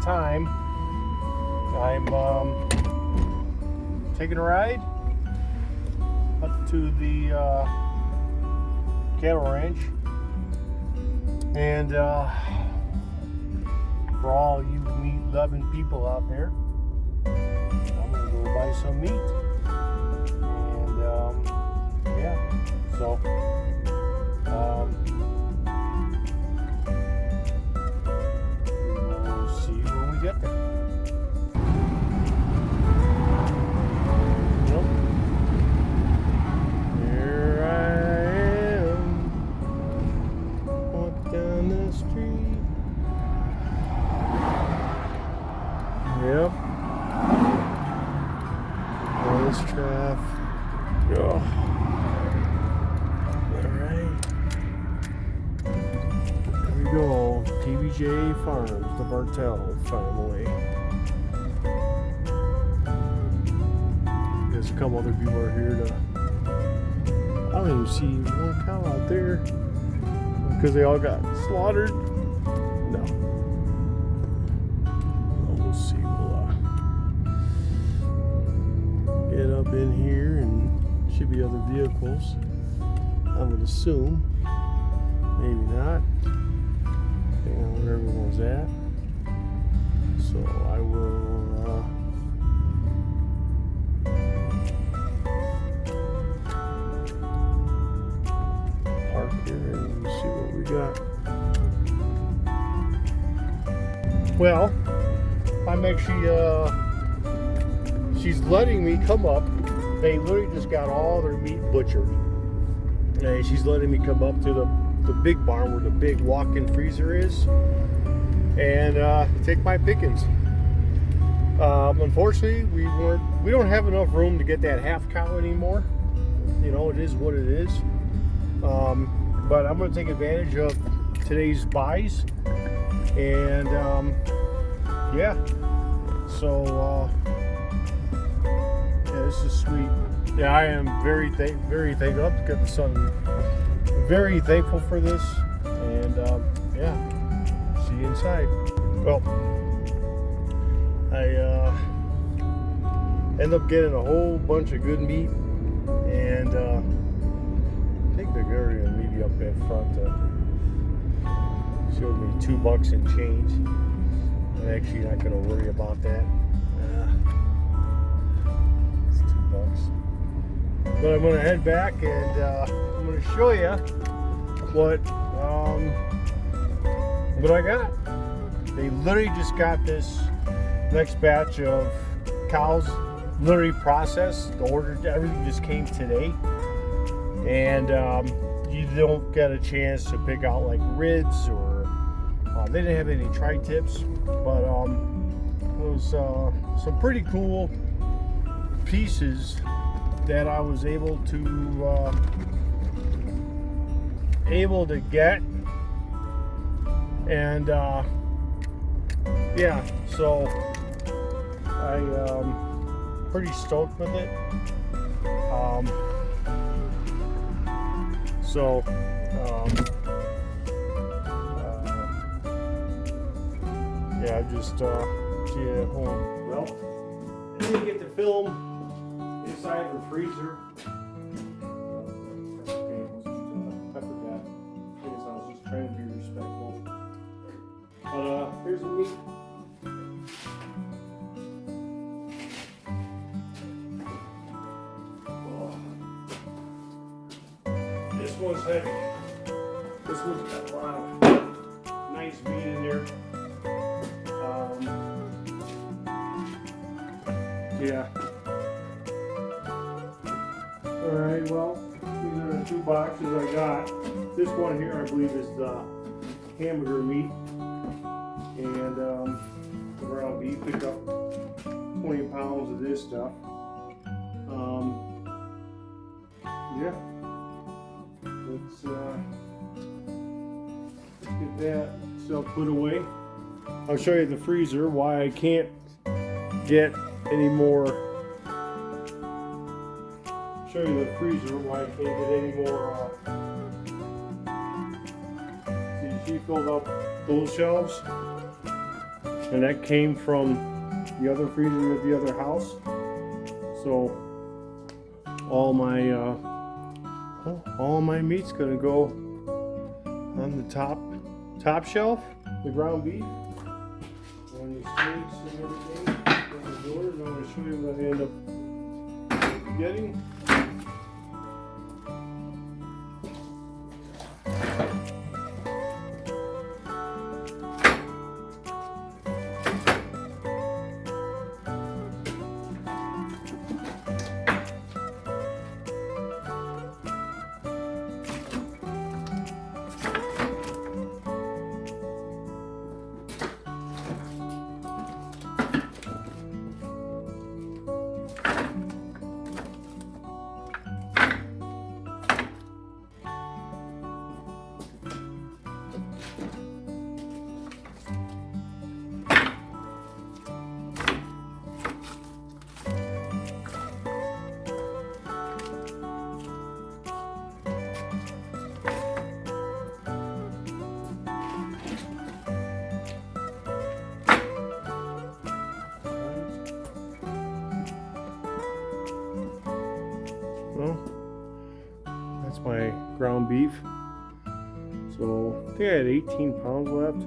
time, I'm taking a ride up to the cattle ranch, and for all you meat-loving people out there, I'm gonna go buy some meat, and yeah, so we'll see when we get there. Yep. Here I am, walk down the street. Yep. All this traffic. Oh. Alright. There we go. TVJ Farms, the Bartell family. There's a couple other people are here to. I don't even see one cow out there because they all got slaughtered. No. We'll see. We'll get up in here, and should be other vehicles. I would assume. Maybe not. Depending on where everyone's at. So I will park here and see what we got. Well, I'm actually she's letting me come up. They literally just got all their meat butchered. And she's letting me come up to the big barn where the big walk-in freezer is, and take my pickings. Unfortunately, we don't have enough room to get that half cow anymore. You know, it is what it is. But I'm going to take advantage of today's buys, and yeah. So yeah, this is sweet. Yeah, I am very thankful. I've got the sun. Very thankful for this, and yeah, see you inside. Well, I end up getting a whole bunch of good meat, and I think they're going to meet me up in front. Showed me $2 and change. I'm actually not going to worry about that. It's $2. But I'm going to head back, and I'm going to show you what I got. They literally just got this next batch of cows literally processed. The order, everything just came today, and you don't get a chance to pick out like ribs, or they didn't have any tri-tips, but it was some pretty cool pieces that I was able to get, and yeah, so I'm pretty stoked with it. Yeah, I just see it at home. Well, I didn't get to film inside the freezer. I forgot. I guess I was just trying to be respectful. But here's the meat. Oh. This one's heavy. This one's got a lot of nice meat in there. Yeah. Alright, well, these are the 2 boxes I got. This one here, I believe, is the hamburger meat. And where I'll be, pick up 20 pounds of this stuff. Yeah. Let's get that stuff put away. I'll show you the freezer, why I can't get any more. Show you the freezer, why I can't get any more. See, she filled up those shelves. and that came from the other freezer at the other house. So all my meat's gonna go on the top shelf, the ground beef, and the steaks and everything. And the doors. I'm gonna show you what I end up getting. Well, that's my ground beef. So I think I had 18 pounds left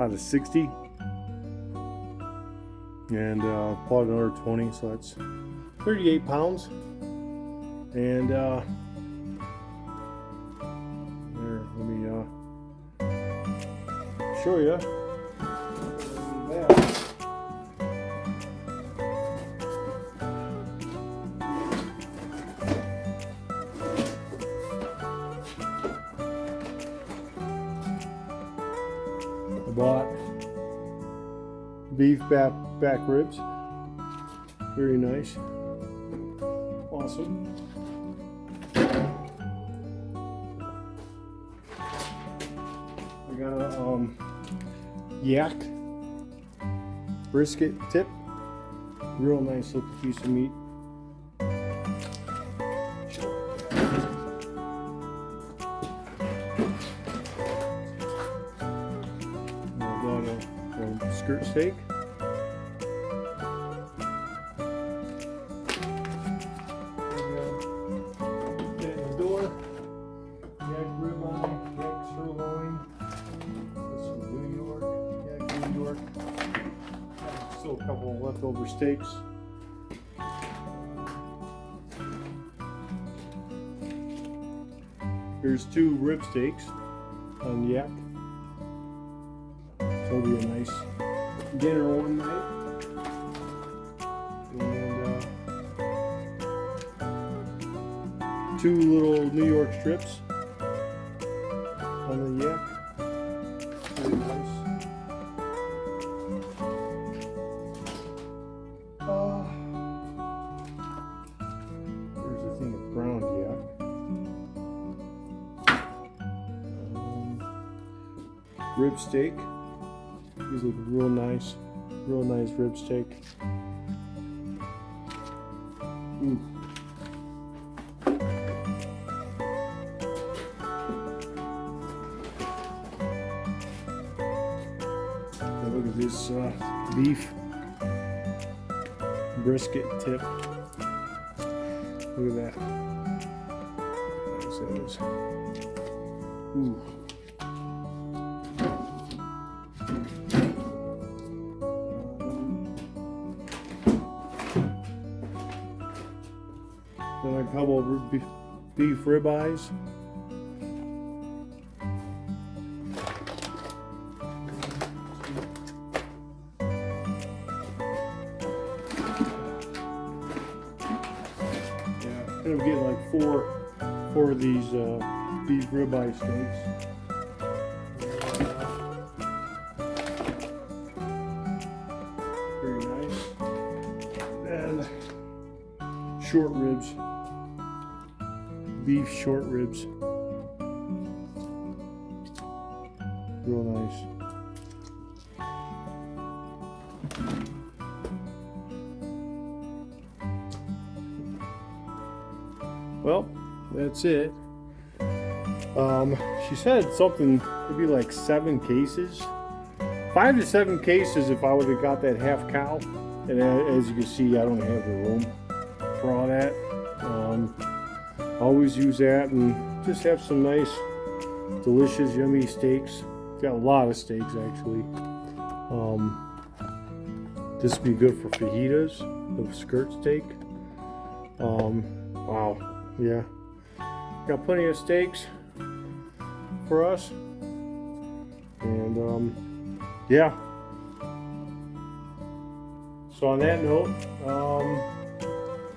out of 60, and bought another 20, so that's 38 pounds. And there, let me show you. Bought beef back ribs. Very nice. Awesome. I got a yak brisket tip. Real nice looking piece of meat. Skirt steak. Get the door. Yak ribeye, yak sirloin. That's some New York. Yak New York. Still a couple of leftover steaks. Here's 2 rib steaks on yak. It'll be a nice dinner one night. And 2 little New York strips on the yak. Very nice. Here's a thing of ground yak. Rib steak. These look real nice rib steak. Ooh. Now look at this beef brisket tip. Look at that. Nice that is. Ooh. Then a couple of beef ribeyes. Yeah, I'm getting like four of these beef ribeye steaks. Very nice. And short ribs. Beef short ribs. Real nice. Well, that's it. She said something, maybe like 7 cases 5 to 7 cases if I would have got that half cow. And as you can see, I don't have the room for all that. Always use that and just have some nice, delicious, yummy steaks. Got a lot of steaks actually. This would be good for fajitas, the skirt steak. Wow, yeah. Got plenty of steaks for us. And yeah. So on that note,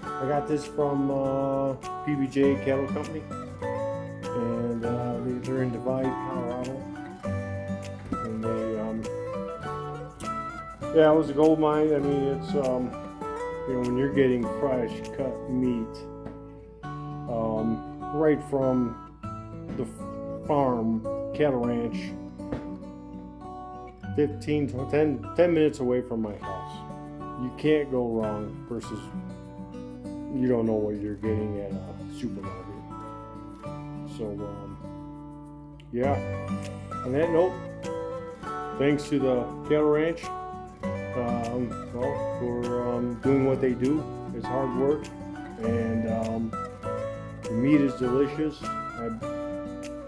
I got this from PBJ Cattle Company, and they're in Divide, Colorado. And they, yeah, it was a gold mine. I mean, it's you know, when you're getting fresh cut meat, right from the farm, cattle ranch, 10 minutes away from my house. You can't go wrong versus you don't know what you're getting at a supermarket. So, yeah. On that note, thanks to the cattle ranch for doing what they do. It's hard work, and the meat is delicious.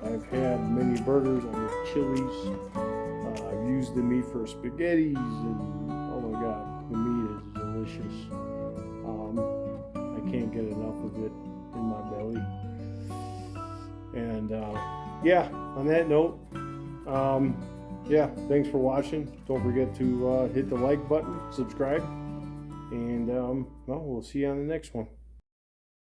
I've had many burgers, I've had chilies. I've used the meat for spaghettis, and oh my god, the meat is delicious. I can't get enough of it in my belly. And yeah, on that note, yeah, thanks for watching. Don't forget to hit the like button, subscribe, and well, we'll see you on the next one.